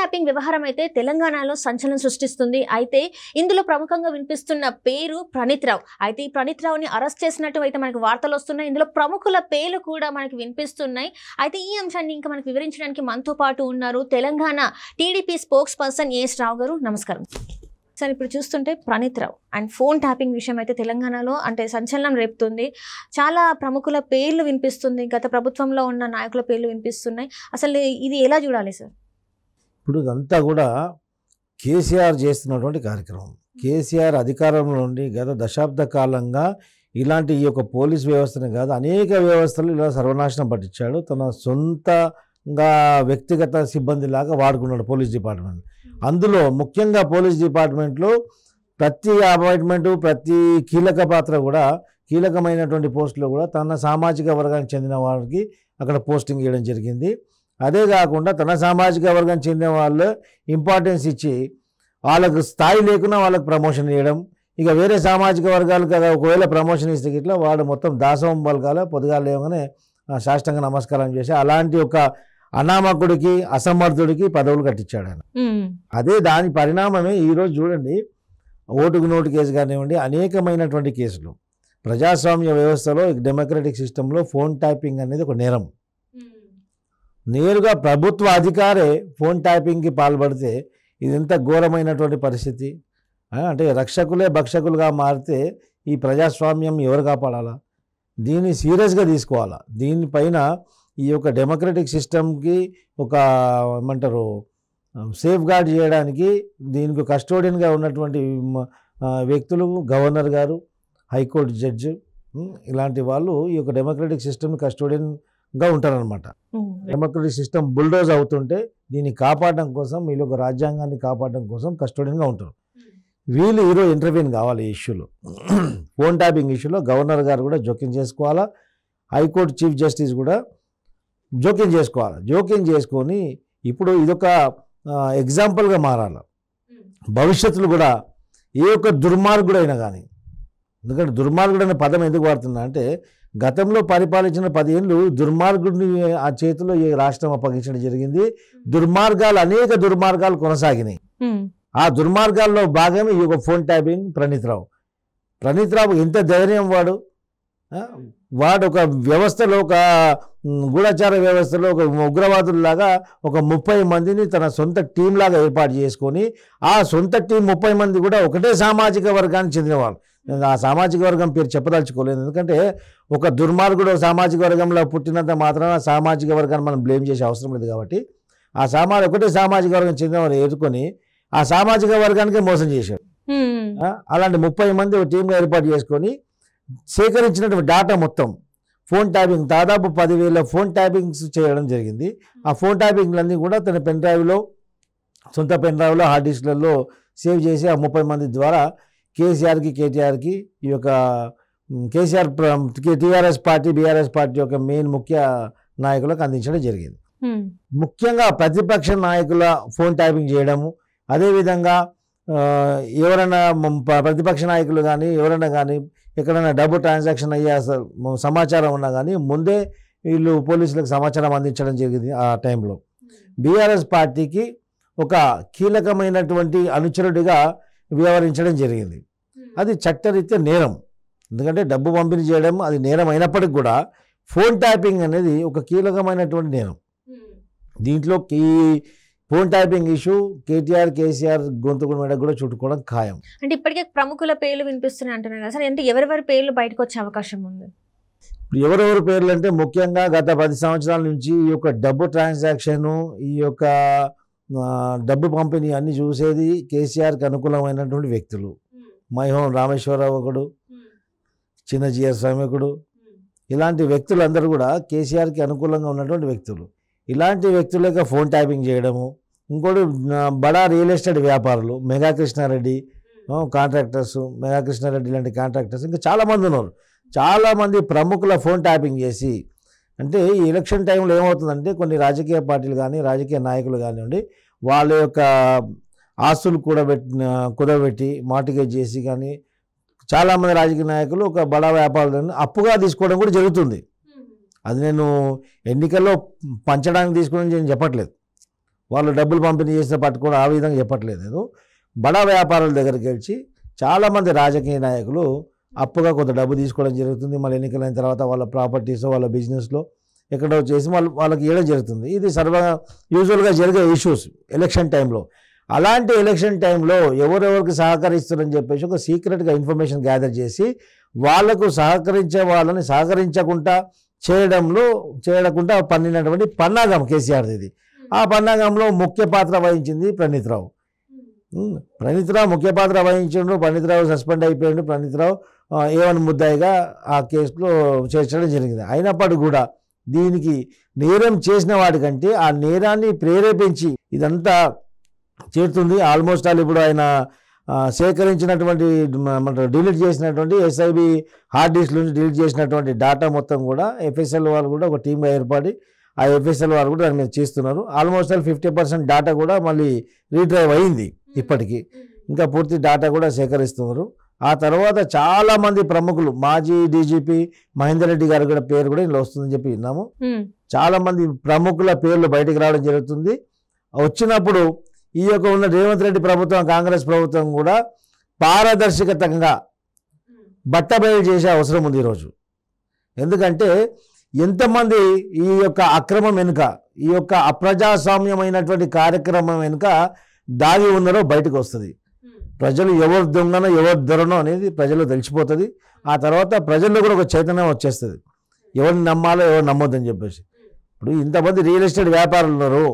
Tapping వ్యవహారం అయితే తెలంగాణలో సంచలనం సృష్టిస్తుంది. అయితే ఇందులో ప్రముఖంగా వినిపిస్తున్న పేరు ప్రణీత్ రావు. అయితే ఈ ప్రణీత్ రావుని అరెస్ట్ చేసినట్టు అయితే మనకు వార్తలు వస్తున్నాయి. ఇందులో ప్రముఖుల పేర్లు కూడా మనకి వినిపిస్తున్నాయి. అయితే ఈ అంశాన్ని ఇంకా మనకు వివరించడానికి మనతో పాటు ఉన్నారు Telangana TDP spokesperson A S Rao గారు. నమస్కారం సార్. ఇప్పుడు చూస్తుంటే Praneeth Rao and phone tapping విషయం అయితే తెలంగాణలో అంటే సంచలనం రేపుతుంది. చాలా ప్రముఖుల పేర్లు వినిపిస్తుంది, గత ప్రభుత్వంలో ఉన్న నాయకుల పేర్లు వినిపిస్తున్నాయి. అసలు ఇది ఎలా చూడాలి సార్? ఇప్పుడు ఇదంతా కూడా కేసీఆర్ చేస్తున్నటువంటి కార్యక్రమం. కేసీఆర్ అధికారంలో నుండి గత దశాబ్ద కాలంగా ఇలాంటి ఈ యొక్క పోలీస్ వ్యవస్థను కాదు అనేక వ్యవస్థలు ఇలా సర్వనాశనం పట్టించాడు. తన సొంతంగా వ్యక్తిగత సిబ్బంది లాగా వాడుకున్నాడు పోలీస్ డిపార్ట్మెంట్. అందులో ముఖ్యంగా పోలీస్ డిపార్ట్మెంట్లో ప్రతి అపాయింట్మెంటు ప్రతి కీలక పాత్ర కూడా కీలకమైనటువంటి పోస్టులో కూడా తన సామాజిక వర్గానికి చెందిన వారికి అక్కడ పోస్టింగ్ ఇవ్వడం జరిగింది. అదే కాకుండా తన సామాజిక వర్గానికి చెందిన వాళ్ళు ఇంపార్టెన్స్ ఇచ్చి వాళ్ళకు స్థాయి లేకున్నా వాళ్ళకి ప్రమోషన్ ఇవ్వడం. ఇక వేరే సామాజిక వర్గాలు కదా ఒకవేళ ప్రమోషన్ ఇస్తే ఇట్లా వాడు మొత్తం దాసవం పలకాల పొద్దుగాలు లేవగానే సాష్టాంగ నమస్కారం చేసి అలాంటి ఒక అనామకుడికి అసమర్థుడికి పదవులు కట్టించాడు ఆయన. అదే దాని పరిణామమే ఈరోజు చూడండి, ఓటుకు నోటు కేసు కానివ్వండి అనేకమైనటువంటి కేసులు. ప్రజాస్వామ్య వ్యవస్థలో డెమోక్రటిక్ సిస్టంలో ఫోన్ ట్యాపింగ్ అనేది ఒక నేరం. నేరుగా ప్రభుత్వ అధికారే ఫోన్ ట్యాపింగ్కి పాల్పడితే ఇది ఎంత ఘోరమైనటువంటి పరిస్థితి. అంటే రక్షకులే భక్షకులుగా మారితే ఈ ప్రజాస్వామ్యం ఎవరు కాపాడాలా? దీన్ని సీరియస్గా తీసుకోవాలా. దీనిపైన ఈ యొక్క డెమోక్రటిక్ సిస్టమ్కి ఒక ఏమంటారు సేఫ్ గార్డ్ చేయడానికి దీనికి కస్టోడియన్గా ఉన్నటువంటి వ్యక్తులు గవర్నర్ గారు, హైకోర్టు జడ్జి ఇలాంటి వాళ్ళు ఈ యొక్క డెమోక్రటిక్ సిస్టమ్ని కస్టోడియన్గా ఉంటారనమాట. డెమోక్రటిక్ సిస్టమ్ బుల్డోజ్ అవుతుంటే దీన్ని కాపాడడం కోసం వీళ్ళు ఒక రాజ్యాంగాన్ని కాపాడడం కోసం కస్టోడియన్గా ఉంటారు. వీళ్ళు ఈరోజు ఇంటర్వ్యూన్ కావాలి ఈ ఇష్యూలో. ఫోన్ ట్యాపింగ్ ఇష్యూలో గవర్నర్ గారు కూడా జోక్యం చేసుకోవాలా, హైకోర్టు చీఫ్ జస్టిస్ కూడా జోక్యం చేసుకోవాలి. జోక్యం చేసుకొని ఇప్పుడు ఇదొక ఎగ్జాంపుల్గా మారాలి. భవిష్యత్తులో కూడా ఏ ఒక్క దుర్మార్గుడైనా కానీ, ఎందుకంటే దుర్మార్గుడు అనే పదం ఎందుకు వాడుతున్నా అంటే గతంలో పరిపాలించిన 10 ఏళ్ళు దుర్మార్గుడిని ఆ చేతిలో ఈ రాష్ట్రం అప్పగించడం జరిగింది. దుర్మార్గాలు అనేక దుర్మార్గాలు కొనసాగినాయి. ఆ దుర్మార్గాల్లో భాగమే ఈ యొక్క ఫోన్ ట్యాపింగ్. ప్రణీత్ రావు ఎంత ధైర్యం వాడు ఒక వ్యవస్థలో ఒక గూఢచార వ్యవస్థలో ఒక ఉగ్రవాదుల్లాగా ఒక 30 మందిని తన సొంత టీం లాగా ఏర్పాటు చేసుకొని ఆ సొంత టీం 30 మంది కూడా ఒకటే సామాజిక వర్గానికి చెందినవాళ్ళు. ఆ సామాజిక వర్గం పేరు చెప్పదలుచుకోలేదు, ఎందుకంటే ఒక దుర్మార్గుడు సామాజిక వర్గంలో పుట్టినంత మాత్రాన సామాజిక వర్గాన్ని మనం బ్లేమ్ చేసే అవసరం లేదు. కాబట్టి ఆ ఒకటే సామాజిక వర్గం చెందినవారు ఎదుర్కొని ఆ సామాజిక వర్గానికే మోసం చేశాడు. అలాంటి 30 మంది ఒక టీంగా ఏర్పాటు చేసుకొని సేకరించినటువంటి డేటా మొత్తం ఫోన్ ట్యాపింగ్ దాదాపు 10,000 ఫోన్ ట్యాపింగ్స్ చేయడం జరిగింది. ఆ ఫోన్ ట్యాపింగ్లన్నీ కూడా తన సొంత పెన్ డ్రైవ్లో హార్డ్ డిస్క్లలో సేవ్ చేసి ఆ 30 మంది ద్వారా కేసీఆర్కి కేటీఆర్కి ఈ యొక్క KCR TRS party BRS party యొక్క మెయిన్ ముఖ్య నాయకులకు అందించడం జరిగింది. ముఖ్యంగా ప్రతిపక్ష నాయకుల ఫోన్ ట్యాపింగ్ చేయడము, అదేవిధంగా ఎవరైనా ప్రతిపక్ష నాయకులు కానీ ఎవరైనా కానీ ఎక్కడైనా డబ్బు ట్రాన్సాక్షన్ అయ్యే సమాచారం ఉన్నా కానీ ముందే వీళ్ళు పోలీసులకు సమాచారం అందించడం జరిగింది. ఆ టైంలో బీఆర్ఎస్ పార్టీకి ఒక కీలకమైనటువంటి అనుచరుడిగా వ్యవహరించడం జరిగింది. అది చట్టరీత్యా నేరం, ఎందుకంటే డబ్బు పంపిణీ చేయడం అది నేరం అయినప్పటికీ కూడా ఫోన్ ట్యాపింగ్ అనేది ఒక కీలకమైనటువంటి నేరం. దీంట్లో ఈ ఫోన్ ట్యాపింగ్ ఇష్యూ కేసీఆర్ గొంతుకుల మీద కూడా చుట్టుకోవడం ఖాయం. అంటే ఇప్పటికే ప్రముఖుల పేర్లు వినిపిస్తున్నాయి అంటున్నారు కదా సార్, అంటే ఎవరెవరి పేర్లు బయటకు వచ్చే అవకాశం ఉంది? ఎవరెవరి పేర్లు అంటే ముఖ్యంగా గత 10 సంవత్సరాల నుంచి ఈ యొక్క డబ్బు ట్రాన్సాక్షను ఈ యొక్క డబ్బు పంపిణీ అన్ని చూసేది కేసీఆర్కి అనుకూలమైనటువంటి వ్యక్తులు. మైహోం రామేశ్వరరావు ఒకడు, చిన్నజీఆర్ స్వామి ఒకడు, ఇలాంటి వ్యక్తులందరూ కూడా కేసీఆర్కి అనుకూలంగా ఉన్నటువంటి వ్యక్తులు. ఇలాంటి వ్యక్తులకి ఫోన్ ట్యాపింగ్ చేయడము. ఇంకోటి బడా రియల్ ఎస్టేట్ వ్యాపారులు, mega Krishna Reddy contractors, mega Krishna Reddy లాంటి కాంట్రాక్టర్స్ ఇంకా చాలామంది ఉన్నారు. చాలామంది ప్రముఖుల ఫోన్ ట్యాపింగ్ చేసి, అంటే ఈ ఎలక్షన్ టైంలో ఏమవుతుందంటే కొన్ని పార్టీలు కానీ రాజకీయ నాయకులు కానివ్వండి వాళ్ళ యొక్క ఆస్తులు కుదబెట్టి మార్టిగేజ్ చేసి కానీ చాలామంది రాజకీయ నాయకులు ఒక బడా వ్యాపారులను అప్పుగా తీసుకోవడం కూడా జరుగుతుంది. అది నేను ఎన్నికల్లో పంచడానికి తీసుకుని నేను చెప్పట్లేదు. వాళ్ళు డబ్బులు పంపిణీ చేసిన పట్టుకోవడం ఆ విధంగా చెప్పట్లేదు నేను. బడా వ్యాపారుల దగ్గరికి వెళ్ళి చాలామంది రాజకీయ నాయకులు అప్పుగా కొంత డబ్బు తీసుకోవడం జరుగుతుంది. మళ్ళీ ఎన్నికలైన తర్వాత వాళ్ళ ప్రాపర్టీస్ వాళ్ళ బిజినెస్లో ఎక్కడో చేసి వాళ్ళకి ఇవ్వడం జరుగుతుంది. ఇది యూజువల్గా జరిగే ఇష్యూస్ ఎలక్షన్ టైంలో. అలాంటి ఎలక్షన్ టైంలో ఎవరెవరికి సహకరిస్తారని చెప్పేసి ఒక సీక్రెట్గా ఇన్ఫర్మేషన్ గ్యాదర్ చేసి వాళ్లకు సహకరించే వాళ్ళని సహకరించకుండా చేయకుండా పన్నినటువంటి పన్నాగం కేసీఆర్ది ఇది. ఆ పన్నాగంలో ముఖ్య పాత్ర వహించింది ప్రణీత్ రావు. ముఖ్య పాత్ర వహించిండు. ప్రణీత్ రావు సస్పెండ్ అయిపోయిండు. ప్రణీత్ రావు A1 ముద్దాయిగా ఆ కేసులో చేర్చడం జరిగింది. అయినప్పటికీ కూడా దీనికి నేరం చేసిన వాడికంటే ఆ నేరాన్ని ప్రేరేపించి ఇదంతా చేరుతుంది. ఆల్మోస్ట్ ఆల్ ఇప్పుడు ఆయన సేకరించినటువంటి డిలీట్ చేసినటువంటి SIB హార్డ్ డిస్క్ నుంచి డిలీట్ చేసినటువంటి డేటా మొత్తం కూడా FSL వాళ్ళు కూడా ఒక టీమ్గా ఏర్పడి ఆ FSL వాళ్ళు కూడా దాని మీద చేస్తున్నారు. ఆల్మోస్ట్ ఆల్ 50% డేటా కూడా మళ్ళీ రీడ్రైవ్ అయింది. ఇప్పటికీ ఇంకా పూర్తి డేటా కూడా సేకరిస్తున్నారు. ఆ తర్వాత చాలామంది ప్రముఖులు మాజీ DGP మహేందర్ రెడ్డి గారి కూడా పేరు కూడా ఇందులో వస్తుందని చెప్పి విన్నాము. చాలామంది ప్రముఖుల పేర్లు బయటకు రావడం జరుగుతుంది. వచ్చినప్పుడు ఈ యొక్క ఉన్న రేవంత్ రెడ్డి ప్రభుత్వం కాంగ్రెస్ ప్రభుత్వం కూడా పారదర్శకతంగా బట్టబయలు చేసే అవసరం ఉంది ఈరోజు. ఎందుకంటే ఎంతమంది ఈ యొక్క అక్రమం వెనుక ఈ యొక్క అప్రజాస్వామ్యమైనటువంటి కార్యక్రమం వెనుక దాగి ఉన్నారో బయటకు వస్తుంది. ప్రజలు ఎవరు దొంగనో ఎవరు దొరనో అనేది ప్రజలు తెలిసిపోతుంది. ఆ తర్వాత ప్రజల్లో కూడా ఒక చైతన్యం వచ్చేస్తుంది, ఎవరిని నమ్మాలో ఎవరు నమ్మొద్దని చెప్పేసి. ఇప్పుడు ఇంతమంది రియల్ ఎస్టేట్ వ్యాపారులు ఉన్నారు,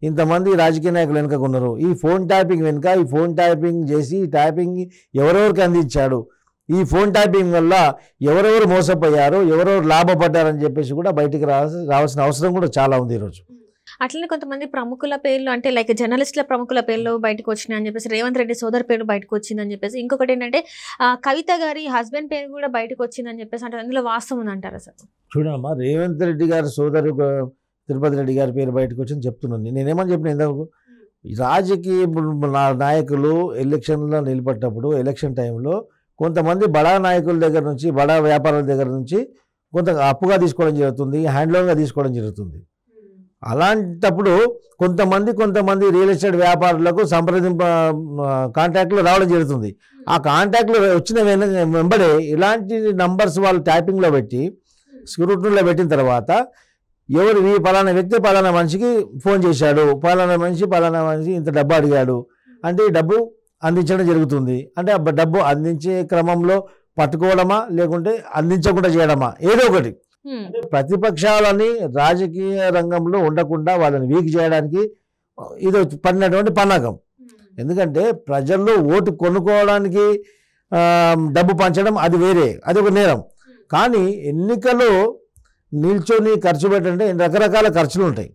ఇంతమంది రాజకీయ నాయకులు వెనుక ఉన్నారు. ఈ ఫోన్ ట్యాపింగ్ వెనుక ఈ ఫోన్ ట్యాపింగ్ చేసి ఈ ట్యాపింగ్ ఎవరెవరికి అందించాడు, ఈ ఫోన్ ట్యాపింగ్ వల్ల ఎవరెవరు మోసపోయారు, ఎవరెవరు లాభపడ్డారని చెప్పేసి కూడా బయటికి రావాల్సిన అవసరం కూడా చాలా ఉంది ఈరోజు. అట్లనే కొంతమంది ప్రముఖుల పేర్లు అంటే లైక్ జర్నలిస్టుల ప్రముఖుల పేర్లు బయటకు వచ్చినాయి అని చెప్పేసి, రేవంత్ రెడ్డి సోదరు పేరు బయటకు వచ్చిందని చెప్పేసి, ఇంకొకటి ఏంటంటే కవిత గారి హస్బెండ్ పేరు కూడా బయటకు వచ్చిందని చెప్పేసి అంటే అందులో వాస్తవం ఉందంటారా సార్? చూడమ్మా, రేవంత్ రెడ్డి గారి సోదరు తిరుపతి రెడ్డి గారి పేరు బయటకు వచ్చింది చెప్తున్నాను. నేనేమని చెప్పిన ఇంతకు రాజకీయ నాయకులు ఎలక్షన్లో నిలబడ్డప్పుడు ఎలక్షన్ టైంలో కొంతమంది బడా నాయకుల దగ్గర నుంచి బడా వ్యాపారుల దగ్గర నుంచి కొంత అప్పుగా తీసుకోవడం జరుగుతుంది, హ్యాండ్ లోన్గా తీసుకోవడం జరుగుతుంది. అలాంటప్పుడు కొంతమంది రియల్ ఎస్టేట్ వ్యాపారులకు కాంటాక్ట్లు రావడం జరుగుతుంది. ఆ కాంటాక్ట్లు వచ్చిన వెంబడే ఇలాంటి నంబర్స్ వాళ్ళు ట్యాపింగ్లో పెట్టి స్క్రూటనీలో పెట్టిన తర్వాత ఎవరు ఈ పలానా వ్యక్తి పలానా మనిషికి ఫోన్ చేశాడు, పలానా మనిషి ఇంత డబ్బు అడిగాడు అంటే ఈ డబ్బు అందించడం జరుగుతుంది. అంటే ఆ డబ్బు అందించే క్రమంలో పట్టుకోవడమా లేకుంటే అందించకుండా చేయడమా ఏదో ఒకటి. ప్రతిపక్షాలని రాజకీయ రంగంలో ఉండకుండా వాళ్ళని వీక్ చేయడానికి ఇది పడినటువంటి పన్నాగం. ఎందుకంటే ప్రజల్లో ఓటు కొనుక్కోవడానికి డబ్బు పంచడం అది వేరే, అది ఒక నేరం. కానీ ఎన్నికలో నిల్చొని ఖర్చు పెట్టంటే రకరకాల ఖర్చులు ఉంటాయి.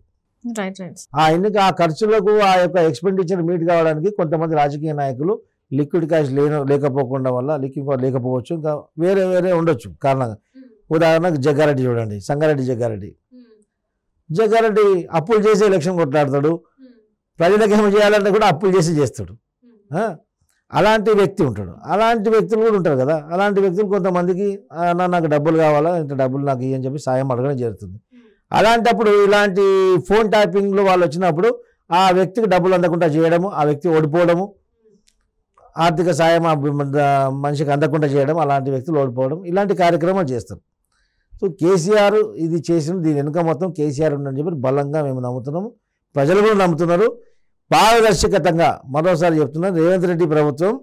ఆ ఖర్చులకు ఆ యొక్క ఎక్స్పెండిచర్ మీట్ కావడానికి కొంతమంది రాజకీయ నాయకులు లిక్విడ్ క్యాష్ లేకపోకుండా వల్ల లేకపోవచ్చు, ఇంకా వేరే ఉండొచ్చు కారణంగా. ఉదాహరణకు జగ్గారెడ్డి చూడండి, సంగారెడ్డి జగ్గారెడ్డి అప్పులు చేసి ఎలక్షన్ కొట్లాడతాడు, ప్రజలకు ఏమో చేయాలంటే కూడా అప్పులు చేస్తాడు. అలాంటి వ్యక్తి ఉంటాడు. అలాంటి వ్యక్తులు కూడా ఉంటారు కదా. అలాంటి వ్యక్తులు కొంతమందికి నాకు డబ్బులు కావాలా, ఇంత డబ్బులు నాకు ఇవ్వని చెప్పి సాయం అడగడం జరుగుతుంది. అలాంటిప్పుడు ఇలాంటి ఫోన్ ట్యాపింగ్లో వాళ్ళు వచ్చినప్పుడు ఆ వ్యక్తికి డబ్బులు అందకుండా చేయడము, ఆ వ్యక్తి ఓడిపోవడము, ఆర్థిక సాయం మనిషికి అందకుండా చేయడం, అలాంటి వ్యక్తులు ఓడిపోవడం, ఇలాంటి కార్యక్రమాలు చేస్తారు. సో కేసీఆర్ ఇది చేసిన దీని వెనుక మొత్తం కేసీఆర్ ఉందని చెప్పి బలంగా మేము నమ్ముతున్నాము, ప్రజలు కూడా నమ్ముతున్నారు. పారదర్శకతంగా మరోసారి చెప్తున్నాను, రేవంత్ రెడ్డి ప్రభుత్వం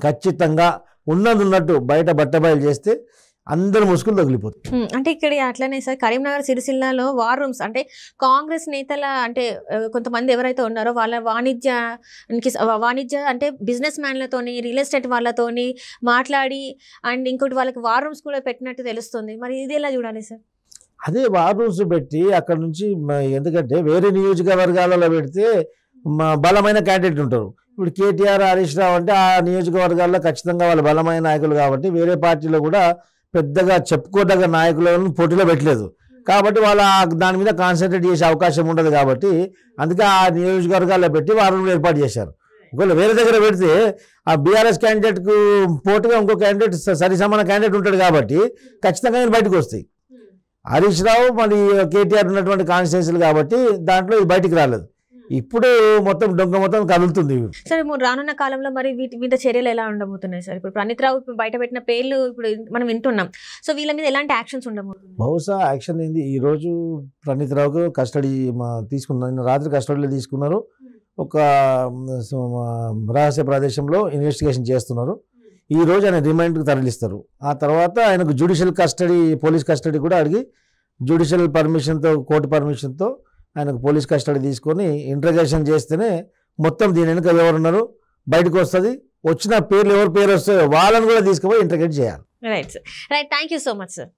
ఖచ్చితంగా ఉన్నట్టు బయట బట్టబయలు చేస్తే అందరు ముసుగులు తగిలిపోతుంది. అంటే ఇక్కడ అట్లనే సార్ కరీంనగర్ సిరిసిల్లాలో వార్ రూమ్స్ అంటే కాంగ్రెస్ నేతల అంటే కొంతమంది ఎవరైతే ఉన్నారో వాళ్ళ వాణిజ్య అంటే బిజినెస్ మ్యాన్లతోని రియల్ ఎస్టేట్ వాళ్ళతోని మాట్లాడి అండ్ ఇంకోటి వాళ్ళకి వార్ రూమ్స్ కూడా పెట్టినట్టు తెలుస్తుంది. మరి ఇది ఎలా చూడాలి సార్? అదే వార్ రూమ్స్ పెట్టి అక్కడ నుంచి, ఎందుకంటే వేరే నియోజకవర్గాలలో పెడితే బలమైన క్యాండిడేట్ ఉంటారు. ఇప్పుడు కేటీఆర్ హరీష్ రావు అంటే ఆ నియోజకవర్గాల్లో ఖచ్చితంగా వాళ్ళు బలమైన నాయకులు కాబట్టి వేరే పార్టీలో కూడా పెద్దగా చెప్పుకోదగ్గ నాయకులను పోటీలో పెట్టలేదు కాబట్టి వాళ్ళ దాని మీద కాన్సన్ట్రేట్ చేసే అవకాశం ఉండదు. కాబట్టి అందుకే ఆ నియోజకవర్గాల్లో పెట్టి వారంలో ఏర్పాటు చేశారు. ఒకవేళ వేరే దగ్గర పెడితే ఆ బీఆర్ఎస్ క్యాండిడేట్కు పోటీగా ఇంకో క్యాండిడేట్ సరిసమాన క్యాండిడేట్ ఉంటాడు కాబట్టి ఖచ్చితంగా బయటకు వస్తాయి. హరీష్ రావు మళ్ళీ కేటీఆర్ ఉన్నటువంటి కాన్స్టిట్యున్సీలు కాబట్టి దాంట్లో ఇది బయటికి రాలేదు. ఇప్పుడు మొత్తం డొంక మొత్తం కదులుతుంది. సార్ రానున్న కాలంలో మరి వీటి మీద చర్యలు ఎలా ఉండబోతున్నాయి సార్? ఇప్పుడు ప్రణీత్ రావు బయట పెట్టిన పేర్లు ఇప్పుడు మనం వింటున్నాం. సో వీళ్ళ మీద ఎలాంటి యాక్షన్స్ ఉండబోతున్నాయి? బహుశా యాక్షన్ ఏంది, ఈరోజు ప్రణీత్ రావుకు కస్టడీ తీసుకున్నారు, నిన్న రాత్రి కస్టడీలో తీసుకున్నారు. ఒక రహస్య ప్రదేశంలో ఇన్వెస్టిగేషన్ చేస్తున్నారు. ఈ రోజు ఆయన రిమాండ్కి తరలిస్తారు. ఆ తర్వాత ఆయనకు జ్యుడిషియల్ కస్టడీ, పోలీస్ కస్టడీ కూడా అడిగి జ్యుడిషియల్ పర్మిషన్తో, కోర్టు పర్మిషన్తో ఆయనకు పోలీస్ కస్టడీ తీసుకొని ఇంట్రగేషన్ చేస్తేనే మొత్తం దీని వెనుక ఎవరున్నారు బయటకు వస్తుంది. వచ్చిన పేర్లు ఎవరి పేరు వస్తాయో వాళ్ళని కూడా తీసుకుపోయి ఇంట్రగేట్ చేయాలి. Right sir, right. Thank you so much sir.